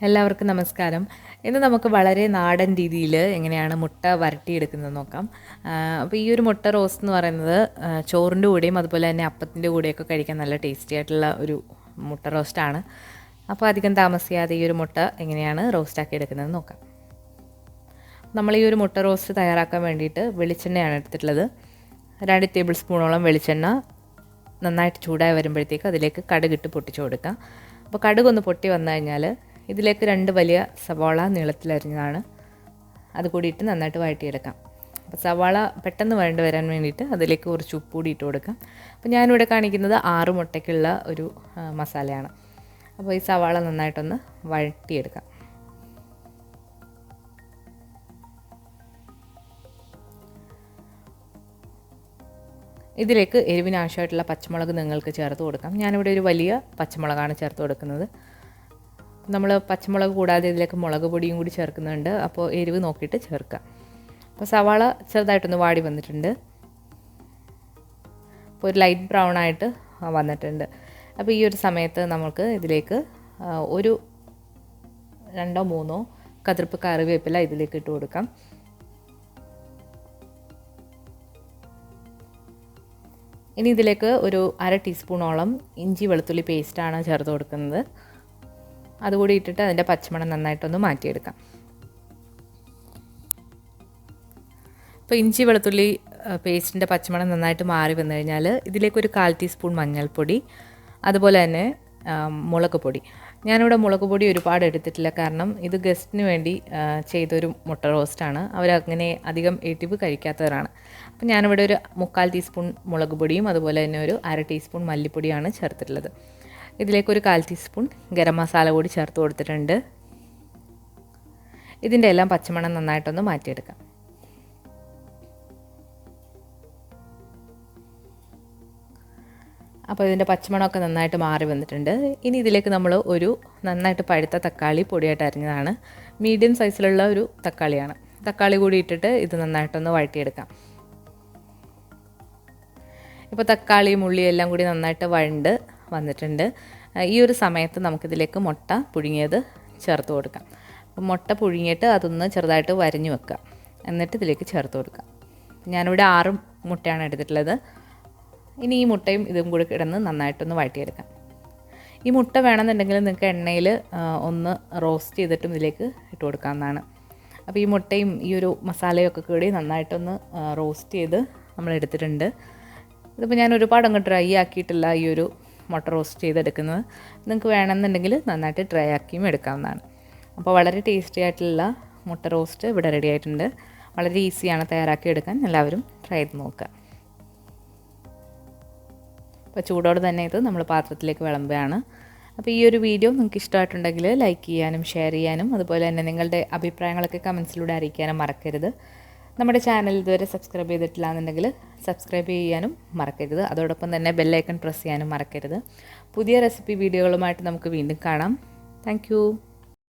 എല്ലാവർക്കും നമസ്കാരം. ഇന്ന് നമുക്ക് വളരെ നാടൻ രീതിയിൽ എങ്ങനെയാണ് മുട്ട വരട്ടിയെടുക്കുന്നത് നോക്കാം. അപ്പോൾ ഈ ഒരു മുട്ട റോസ്റ്റ് എന്ന് പറയുന്നത് ചോറിൻ്റെ കൂടെയും അതുപോലെ തന്നെ അപ്പത്തിൻ്റെ കൂടെയൊക്കെ കഴിക്കാൻ നല്ല ടേസ്റ്റി ആയിട്ടുള്ള ഒരു മുട്ട റോസ്റ്റാണ്. അപ്പോൾ അധികം താമസിയാതെ ഈ ഒരു മുട്ട എങ്ങനെയാണ് റോസ്റ്റാക്കി എടുക്കുന്നത് നോക്കാം. നമ്മൾ ഈ ഒരു മുട്ട റോസ്റ്റ് തയ്യാറാക്കാൻ വേണ്ടിയിട്ട് വെളിച്ചെണ്ണയാണ് എടുത്തിട്ടുള്ളത്. 2 ടേബിൾ സ്പൂണോളം വെളിച്ചെണ്ണ നന്നായിട്ട് ചൂടായി വരുമ്പോഴത്തേക്ക് അതിലേക്ക് കടുകിട്ട് പൊട്ടിച്ചു കൊടുക്കാം. അപ്പോൾ കടുകൊന്ന് പൊട്ടി വന്നു കഴിഞ്ഞാൽ ഇതിലേക്ക് 2 വലിയ സവാള നീളത്തിലരിഞ്ഞതാണ് അത് കൂടിയിട്ട് നന്നായിട്ട് വഴറ്റിയെടുക്കാം. അപ്പോൾ സവാള പെട്ടെന്ന് വഴണ്ട് വരാൻ വേണ്ടിയിട്ട് അതിലേക്ക് കുറച്ച് ഉപ്പ് കൂടി ഇട്ട് കൊടുക്കാം. അപ്പോൾ ഞാനിവിടെ കാണിക്കുന്നത് 6 മുട്ടയ്ക്കുള്ള ഒരു മസാലയാണ്. അപ്പോൾ ഈ സവാള നന്നായിട്ടൊന്ന് വഴറ്റിയെടുക്കാം. ഇതിലേക്ക് എരിവിന് ആവശ്യമായിട്ടുള്ള പച്ചമുളക് നിങ്ങൾക്ക് ചേർത്ത് കൊടുക്കാം. ഞാനിവിടെ ഒരു വലിയ പച്ചമുളകാണ് ചേർത്ത് കൊടുക്കുന്നത്. നമ്മൾ പച്ചമുളക് കൂടാതെ ഇതിലേക്ക് മുളക് പൊടിയും കൂടി ചേർക്കുന്നുണ്ട്. അപ്പോൾ എരിവ് നോക്കിയിട്ട് ചേർക്കുക. അപ്പോൾ സവാള ചെറുതായിട്ടൊന്ന് വാടി വന്നിട്ടുണ്ട്. അപ്പോൾ ഒരു ലൈറ്റ് ബ്രൗൺ ആയിട്ട് വന്നിട്ടുണ്ട്. അപ്പോൾ ഈ ഒരു സമയത്ത് നമുക്ക് ഇതിലേക്ക് ഒരു 2-3 കതിർപ്പ് കറിവേപ്പില ഇതിലേക്ക് ഇട്ട് കൊടുക്കാം. ഇനി ഇതിലേക്ക് ഒരു 1/2 ടീസ്പൂണോളം ഇഞ്ചി വെളുത്തുള്ളി പേസ്റ്റാണ് ചേർത്ത് കൊടുക്കുന്നത്. അതുകൂടി ഇട്ടിട്ട് അതിൻ്റെ പച്ചമണം നന്നായിട്ടൊന്ന് മാറ്റിയെടുക്കാം. അപ്പോൾ ഇഞ്ചി വെളുത്തുള്ളി പേസ്റ്റിൻ്റെ പച്ചമണം നന്നായിട്ട് മാറി വന്നു കഴിഞ്ഞാൽ ഇതിലേക്കൊരു 1/4 ടീസ്പൂൺ മഞ്ഞൾപ്പൊടി, അതുപോലെ തന്നെ മുളക് പൊടി. ഞാനിവിടെ മുളക് പൊടി ഒരുപാട് എടുത്തിട്ടില്ല, കാരണം ഇത് ഗസ്റ്റിന് വേണ്ടി ചെയ്തൊരു മുട്ട റോസ്റ്റാണ്. അവരങ്ങനെ അധികം എരിവ് കഴിക്കാത്തവരാണ്. അപ്പോൾ ഞാനിവിടെ ഒരു 3/4 ടീസ്പൂൺ മുളക് പൊടിയും അതുപോലെ തന്നെ ഒരു 1/2 ടീസ്പൂൺ മല്ലിപ്പൊടിയാണ് ചേർത്തിട്ടുള്ളത്. ഇതിലേക്കൊരു 1/4 ടീസ്പൂൺ ഗരം മസാല കൂടി ചേർത്ത് കൊടുത്തിട്ടുണ്ട്. ഇതിൻ്റെ എല്ലാം പച്ചമണം നന്നായിട്ടൊന്ന് മാറ്റിയെടുക്കാം. അപ്പോൾ ഇതിൻ്റെ പച്ചമണമൊക്കെ നന്നായിട്ട് മാറി വന്നിട്ടുണ്ട്. ഇനി ഇതിലേക്ക് നമ്മൾ ഒരു നന്നായിട്ട് പഴുത്ത തക്കാളി പൊടിയായിട്ട് അരിഞ്ഞതാണ്. മീഡിയം സൈസിലുള്ള ഒരു തക്കാളിയാണ്. തക്കാളി കൂടി ഇട്ടിട്ട് ഇത് നന്നായിട്ടൊന്ന് വഴറ്റിയെടുക്കാം. ഇപ്പോൾ തക്കാളിയും ഉള്ളിയും എല്ലാം കൂടി നന്നായിട്ട് വഴണ്ട് വന്നിട്ടുണ്ട്. ഈ ഒരു സമയത്ത് നമുക്കിതിലേക്ക് മുട്ട പുഴുങ്ങിയത് ചേർത്ത് കൊടുക്കാം. അപ്പോൾ മുട്ട പുഴുങ്ങിയിട്ട് അതൊന്ന് ചെറുതായിട്ട് വരഞ്ഞു വെക്കുക. എന്നിട്ട് ഇതിലേക്ക് ചേർത്ത് കൊടുക്കാം. ഞാനിവിടെ 6 മുട്ടയാണ് എടുത്തിട്ടുള്ളത്. ഇനി ഈ മുട്ടയും ഇതും കൂടി കിടന്ന് നന്നായിട്ടൊന്ന് വഴറ്റിയെടുക്കാം. ഈ മുട്ട വേണമെന്നുണ്ടെങ്കിൽ നിങ്ങൾക്ക് എണ്ണയിൽ ഒന്ന് റോസ്റ്റ് ചെയ്തിട്ടും ഇതിലേക്ക് ഇട്ട് കൊടുക്കാവുന്നതാണ്. അപ്പോൾ ഈ മുട്ടയും ഈ ഒരു മസാലയൊക്കെ കൂടി നന്നായിട്ടൊന്ന് റോസ്റ്റ് ചെയ്ത് നമ്മൾ എടുത്തിട്ടുണ്ട്. ഇതിപ്പോൾ ഞാൻ ഒരുപാട് അങ്ങ് ഡ്രൈ ആക്കിയിട്ടില്ല ഈ ഒരു മുട്ട റോസ്റ്റ് ചെയ്തെടുക്കുന്നത്. നിങ്ങൾക്ക് വേണമെന്നുണ്ടെങ്കിൽ നന്നായിട്ട് ഡ്രൈ ആക്കിയും എടുക്കാവുന്നതാണ്. അപ്പോൾ വളരെ ടേസ്റ്റി ആയിട്ടുള്ള മുട്ട റോസ്റ്റ് ഇവിടെ റെഡി ആയിട്ടുണ്ട്. വളരെ ഈസിയാണ് തയ്യാറാക്കി എടുക്കാൻ. എല്ലാവരും ട്രൈ ചെയ്ത് നോക്കുക. അപ്പോൾ ചൂടോടെ തന്നെ ഇത് നമ്മൾ പാത്രത്തിലേക്ക് വിളമ്പുകയാണ്. അപ്പോൾ ഈ ഒരു വീഡിയോ നിങ്ങൾക്ക് ഇഷ്ടമായിട്ടുണ്ടെങ്കിൽ ലൈക്ക് ചെയ്യാനും ഷെയർ ചെയ്യാനും അതുപോലെ തന്നെ നിങ്ങളുടെ അഭിപ്രായങ്ങളൊക്കെ കമൻസിലൂടെ അറിയിക്കാനും മറക്കരുത്. നമ്മുടെ ചാനൽ ഇതുവരെ സബ്സ്ക്രൈബ് ചെയ്തിട്ടില്ല എന്നുണ്ടെങ്കിൽ സബ്സ്ക്രൈബ് ചെയ്യാനും മറക്കരുത്. അതോടൊപ്പം തന്നെ ബെല്ലൈക്കൺ പ്രസ് ചെയ്യാനും മറക്കരുത്. പുതിയ റെസിപ്പി വീഡിയോകളുമായിട്ട് നമുക്ക് വീണ്ടും കാണാം. താങ്ക്